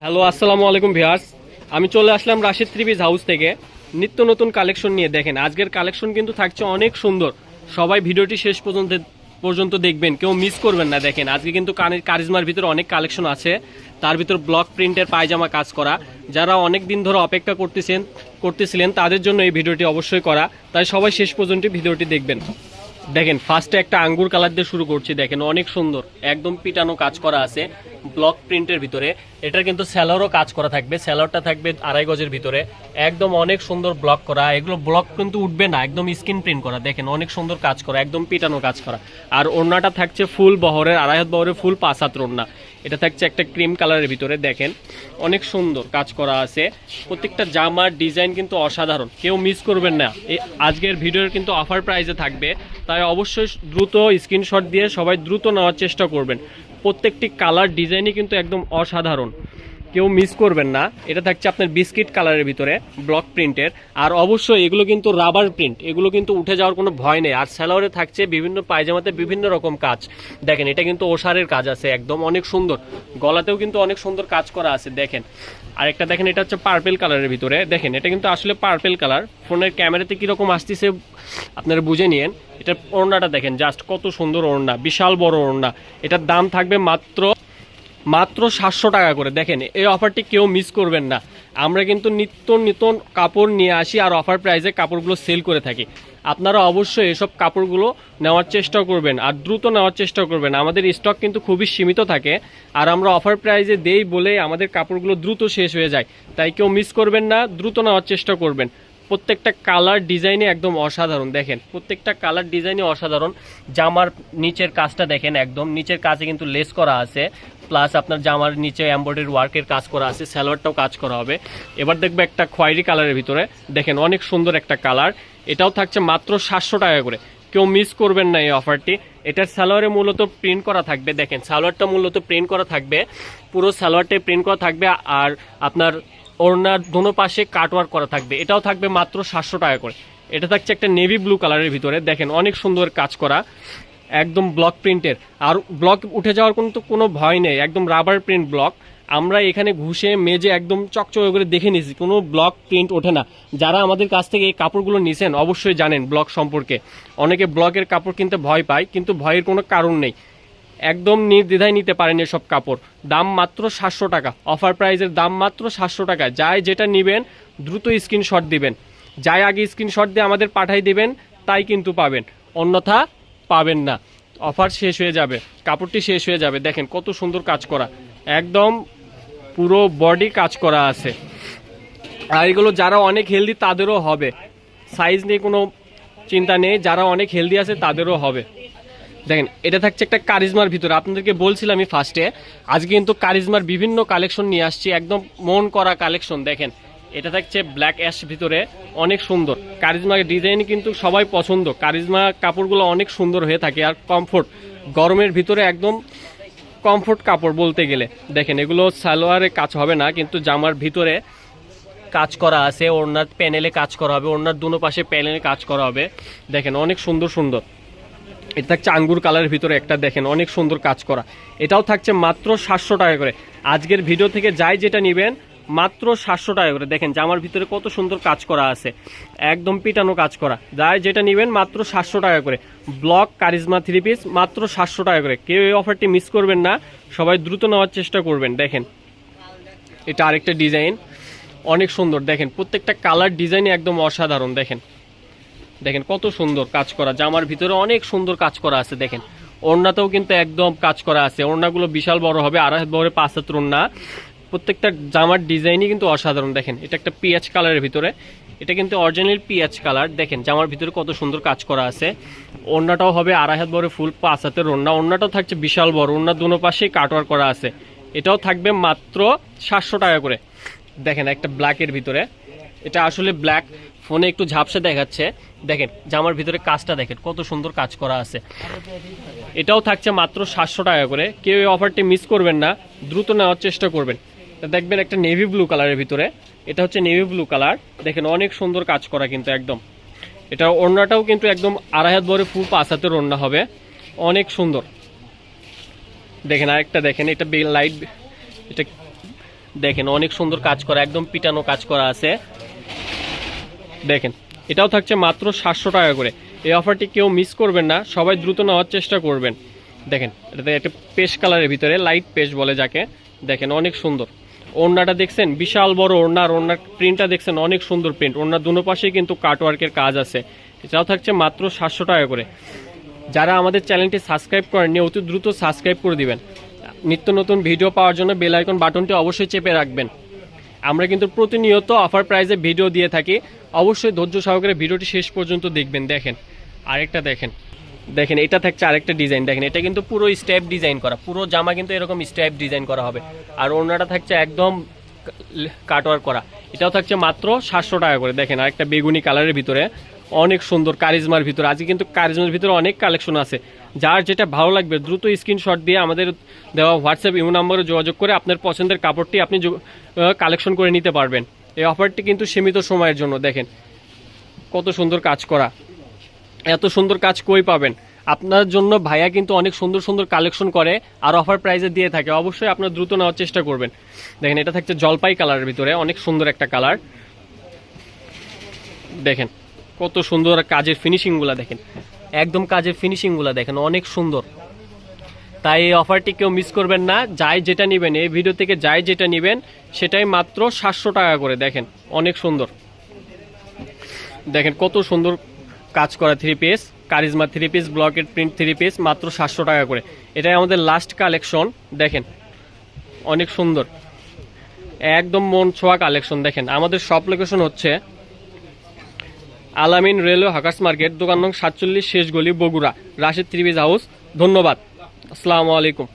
Hello আসসালামু আলাইকুম viewers, আমি চলে আসলাম রাশিদ থ্রি পিস হাউস থেকে নিত্য নতুন কালেকশন নিয়ে। দেখেন আজকের কালেকশন কিন্তু থাকছে অনেক সুন্দর। সবাই ভিডিওটি শেষ পর্যন্ত দেখবেন, কেউ মিস করবেন না। দেখেন আজকে কিন্তু কারিজমার ভিতরে অনেক কালেকশন আছে, তার ভিতর ব্লক প্রিন্টের পায়জামা কাজ করা। যারা অনেক দিন ধরে অপেক্ষা করতেছিলেন তাদের জন্য এই ভিডিওটি অবশ্যই করা, তাই সবাই শেষ পর্যন্ত ভিডিওটি দেখবেন। দেখেন ফার্স্টে একটা আঙ্গুর কালার দিয়ে শুরু করছি। দেখেন অনেক সুন্দর, একদম পিটানো কাজ করা আছে ব্লক প্রিন্টের ভিতরে। এটার কিন্তু স্যালোরও কাজ করা থাকবে, স্যালোরটা থাকবে 2.5 গজের ভিতরে। একদম অনেক সুন্দর ব্লক করা, এগুলো ব্লক কিন্তু উঠবে না, একদম স্ক্রিন প্রিন্ট করা। দেখেন অনেক সুন্দর কাজ করা, একদম পিটানো কাজ করা। আর ওড়নাটা থাকছে ফুল বহরের, 2.5 হাত বহরের ফুল 5 হাত ওড়না। এটা থাকছে একটা ক্রিম কালারের ভিতরে। দেখেন অনেক সুন্দর কাজ করা আছে, প্রত্যেকটা জামার ডিজাইন কিন্তু অসাধারণ, কেউ মিস করবেন না। আজকের ভিডিওর কিন্তু অফার প্রাইসে থাকবে, তাই অবশ্যই দ্রুত স্ক্রিনশট দিয়ে সবাই দ্রুত নেওয়ার চেষ্টা করবেন। প্রত্যেকটি কালার ডিজাইনই কিন্তু একদম অসাধারণ, কেউ মিস করবেন না। এটা থাকছে আপনার বিস্কিট কালারের ভিতরে ব্লক প্রিন্টের। আর অবশ্যই এগুলো কিন্তু রাবার প্রিন্ট, এগুলো কিন্তু উঠে যাওয়ার কোনো ভয় নেই। আর স্যালোয়ারে থাকছে বিভিন্ন পায়জামাতে বিভিন্ন রকম কাজ। দেখেন এটা কিন্তু ওশারের কাজ আছে, একদম অনেক সুন্দর। গলাতেও কিন্তু অনেক সুন্দর কাজ করা আছে। দেখেন আরেকটা দেখেন, এটা হচ্ছে পার্পেল কালারের ভিতরে। দেখেন এটা কিন্তু আসলে পার্পেল কালার, ফোনের ক্যামেরাতে কীরকম আসতেছে আপনারা বুঝে নিন। এটার ওড়নাটা দেখেন, জাস্ট কত সুন্দর ওড়না, বিশাল বড় ওড়না। এটার দাম থাকবে মাত্র 700 টাকা করে। দেখেন এই অফারটি কেউ মিস করবেন না। আমরা কিন্তু নিত্য নতুন কাপড় নিয়ে আসি আর অফার প্রাইসে কাপড়গুলো সেল করে থাকি। আপনারা অবশ্যই এসব কাপড়গুলো নেওয়ার চেষ্টা করবেন আর দ্রুত নেওয়ার চেষ্টা করবেন। আমাদের স্টক কিন্তু খুবই সীমিত থাকে, আর আমরা অফার প্রাইসে দেই বলে আমাদের কাপড়গুলো দ্রুত শেষ হয়ে যায়। তাই কেউ মিস করবেন না, দ্রুত নেওয়ার চেষ্টা করবেন। প্রত্যেকটা কালার ডিজাইনে একদম অসাধারণ। দেখেন প্রত্যেকটা কালার ডিজাইনে অসাধারণ। জামার নিচের কাজটা দেখেন, একদম নিচের কাজে কিন্তু লেস করা আছে, প্লাস আপনার জামার নিচে এমব্রয়ডারি ওয়ার্কের কাজ করা আছে, সালোয়ারটাও কাজ করা হবে। এবার দেখবে একটা খয়েরি কালারের ভিতরে। দেখেন অনেক সুন্দর একটা কালার, এটাও থাকছে মাত্র 700 টাকা করে। কেউ মিস করবেন না এই অফারটি। এটার সালোয়ারে মূলত প্রিন্ট করা থাকবে। দেখেন সালোয়ারটা মূলত প্রিন্ট করা থাকবে, পুরো সালোয়ারটাই প্রিন্ট করা থাকবে। আর আপনার ওড়নার দোনো পাশে কাটওয়ার্ক করা থাকবে, এটাও থাকবে মাত্র 700 টাকা করে। এটা থাকছে একটা নেভি ব্লু কালারের ভিতরে। দেখেন অনেক সুন্দর কাজ করা, একদম ব্লক প্রিন্টের। আর ব্লক উঠে যাওয়ার কিন্তু কোনো ভয় নেই, একদম রাবার প্রিন্ট ব্লক। আমরা এখানে ঘুষে মেজে একদম চকচকে করে দেখে নিয়েছি, কোনো ব্লক প্রিন্ট ওঠে না। যারা আমাদের কাছ থেকে এই কাপড়গুলো নিছেন অবশ্যই জানেন ব্লক সম্পর্কে। অনেকে ব্লকের কাপড় কিনতে ভয় পায়, কিন্তু ভয়ের কোনো কারণ নেই, একদম নির্দ্বিধায় নিতে পারেন এসব কাপড়। দাম মাত্র 700 টাকা, অফার প্রাইসের দাম মাত্র 700 টাকা। যাই যেটা নেবেন দ্রুত স্ক্রিনশট দিবেন, যাই আগে স্ক্রিনশট দিয়ে আমাদের পাঠাই দিবেন তাই কিন্তু পাবেন, অন্যথা পাবেন না। অফার শেষ হয়ে যাবে, কাপড়টি শেষ হয়ে যাবে। দেখেন কত সুন্দর কাজ করা, একদম পুরো বডি কাজ করা আছে। আর এগুলো যারা অনেক হেলদি তাদেরও হবে, সাইজ নিয়ে কোনো চিন্তা নেই, যারা অনেক হেলদি আছে তাদেরও হবে। দেখেন এটা থাকছে একটা কারিজমার ভিতরে। আপনাদেরকে বলছিলাম আমি ফার্স্টে, আজকে কিন্তু কারিজমার বিভিন্ন কালেকশন নিয়ে আসছি, একদম মন করা কালেকশন। দেখেন এটা থাকছে ব্ল্যাক অ্যাশ ভিতরে, অনেক সুন্দর। কারিজমার ডিজাইন কিন্তু সবাই পছন্দ, কারিজমা কাপড়গুলো অনেক সুন্দর হয়ে থাকে আর কমফোর্ট, গরমের ভিতরে একদম কমফোর্ট কাপড় বলতে গেলে। দেখেন এগুলো সালোয়ারে কাজ হবে না, কিন্তু জামার ভিতরে কাজ করা আছে, ওড়নার প্যানেলে কাজ করা হবে, ওড়নার দুনো পাশে প্যানেলে কাজ করা হবে। দেখেন অনেক সুন্দর সুন্দর। এটা থাকছে আঙ্গুর কালারের ভিতরে একটা, দেখেন অনেক সুন্দর কাজ করা। এটাও থাকছে মাত্র 700 টাকা করে। আজকের ভিডিও থেকে যাই যেটা নেবেন মাত্র 700 টাকা করে। দেখেন জামার ভিতরে কত সুন্দর কাজ করা আছে, একদম পিটানো কাজ করা। যাই যেটা নেবেন মাত্র 700 টাকা করে। ব্লক কারিজমা থ্রি পিস মাত্র 700 টাকা করে। কেউ এই অফারটি মিস করবেন না, সবাই দ্রুত নেওয়ার চেষ্টা করবেন। দেখেন এটা আরেকটা ডিজাইন, অনেক সুন্দর। দেখেন প্রত্যেকটা কালার ডিজাইনই একদম অসাধারণ। দেখেন দেখেন কত সুন্দর কাজ করা, জামার ভিতরে অনেক সুন্দর কাজ করা আছে। দেখেন ওড়নাতেও কিন্তু একদম কাজ করা আছে, ওড়নাগুলো বিশাল বড় হবে, 2.5 হাত বড় 5 হাত ওড়না। প্রত্যেকটা জামার ডিজাইনই কিন্তু অসাধারণ। দেখেন এটা একটা পিএইচ কালারের ভিতরে, এটা কিন্তু অরিজিনাল পিএইচ কালার। দেখেন জামার ভিতরে কত সুন্দর কাজ করা আছে। ওড়নাটাও হবে 2.5 হাত বড় ফুল 5 হাতের ওড়না, ওড়নাটাও থাকছে বিশাল বড়, ওড়নার দুনো পাশেই কাটওয়ার্ক করা আছে। এটাও থাকবে মাত্র 700 টাকা করে। দেখেন একটা ব্ল্যাকের ভিতরে, এটা আসলে ব্ল্যাক, ফোনে একটু ঝাপসা দেখাচ্ছে। দেখেন জামার ভিতরে কাজটা দেখেন কত সুন্দর কাজ করা আছে। এটাও থাকছে মাত্র 700 টাকা করে। কেউ এই অফারটি মিস করবেন না, দ্রুত নেওয়ার চেষ্টা করবেন। দেখবেন একটা নেভি ব্লু কালারের ভিতরে, এটা হচ্ছে নেভি ব্লু কালার। দেখেন অনেক সুন্দর কাজ করা কিন্তু একদম। এটা ওড়নাটাও কিন্তু একদম 2.5 হাত বড় ফুল 5 হাতের ওড়না হবে, অনেক সুন্দর। দেখেন আরেকটা দেখেন, এটা লাইট, এটা দেখেন অনেক সুন্দর কাজ করা, একদম পিটানো কাজ করা আছে। দেখেন এটাও থাকছে মাত্র 700 টাকা করে। এই অফারটি কেউ মিস করবেন না, সবাই দ্রুত নেওয়ার চেষ্টা করবেন। দেখেন এটাতে একটা পেস্ট কালারের ভিতরে, লাইট পেস্ট বলে যাকে। দেখেন অনেক সুন্দর ওড়নাটা দেখছেন, বিশাল বড় ওড়না, আর ওড়নার প্রিন্টটা দেখছেন অনেক সুন্দর প্রিন্ট। ওড়নার দুনো পাশেই কিন্তু কাটওয়ার্কের কাজ আছে। এটাও থাকছে মাত্র 700 টাকা করে। যারা আমাদের চ্যানেলটি সাবস্ক্রাইব করেননি অতি দ্রুত সাবস্ক্রাইব করে দিবেন। নিত্য নতুন ভিডিও পাওয়ার জন্য বেল আইকন বাটনটি অবশ্যই চেপে রাখবেন। আমরা কিন্তু প্রতিনিয়ত অফার প্রাইসে ভিডিও দিয়ে থাকি, অবশ্যই ধৈর্য সহকারে ভিডিওটি শেষ পর্যন্ত দেখবেন। দেখেন আরেকটা দেখেন, দেখেন এটা থাকছে আরেকটা ডিজাইন। দেখেন এটা কিন্তু পুরো স্টেপ ডিজাইন করা, পুরো জামা কিন্তু এরকম স্টেপ ডিজাইন করা হবে। আর ওড়নাটা থাকছে একদম কাটওয়ার্ক করা। এটাও থাকছে মাত্র 700 টাকা করে। দেখেন আরেকটা বেগুনি কালারের ভিতরে অনেক সুন্দর কারিজমার ভিতরে। আজকে কিন্তু কারিজমার ভিতরে অনেক কালেকশন আছে। যার যেটা ভালো লাগবে দ্রুত স্ক্রিনশট দিয়ে আমাদের দেওয়া হোয়াটসঅ্যাপ ইমো নম্বরে যোগাযোগ করে আপনার পছন্দের কাপড়টি আপনি কালেকশন করে নিতে পারবেন। এই অফারটি কিন্তু সীমিত সময়ের জন্য। দেখেন কত সুন্দর কাজ করা, এত সুন্দর কাজ কই পাবেন? আপনার জন্য ভাইয়া কিন্তু অনেক সুন্দর সুন্দর কালেকশন করে আর অফার প্রাইসে দিয়ে থাকে। অবশ্যই আপনার দ্রুত নেওয়ার চেষ্টা করবেন। দেখেন এটা থাকছে জলপাই কালারের ভিতরে, অনেক সুন্দর একটা কালার। দেখেন কত সুন্দর কাজের ফিনিশিংগুলো, দেখেন একদম কাজের ফিনিশিংগুলো দেখেন অনেক সুন্দর। তাই এই অফারটি কেউ মিস করবেন না। যাই যেটা নেবেন, এই ভিডিও থেকে যাই যেটা নেবেন সেটাই মাত্র 700 টাকা করে। দেখেন অনেক সুন্দর, দেখেন কত সুন্দর কাজ করা three piece, charisma three piece, blockade print three piece, মাত্র 700 টাকা করে। এটাই আমাদের লাস্ট কালেকশন। দেখেন অনেক সুন্দর, একদম মন ছোঁয়া কালেকশন। দেখেন আমাদের শপ লোকেশন হচ্ছে আলামিন রেলওয়ে হাকার্স মার্কেট, দোকান নং 47, শেষ গলি, Bogura, Rashed three piece house. ধন্যবাদ, আসসালামু আলাইকুম।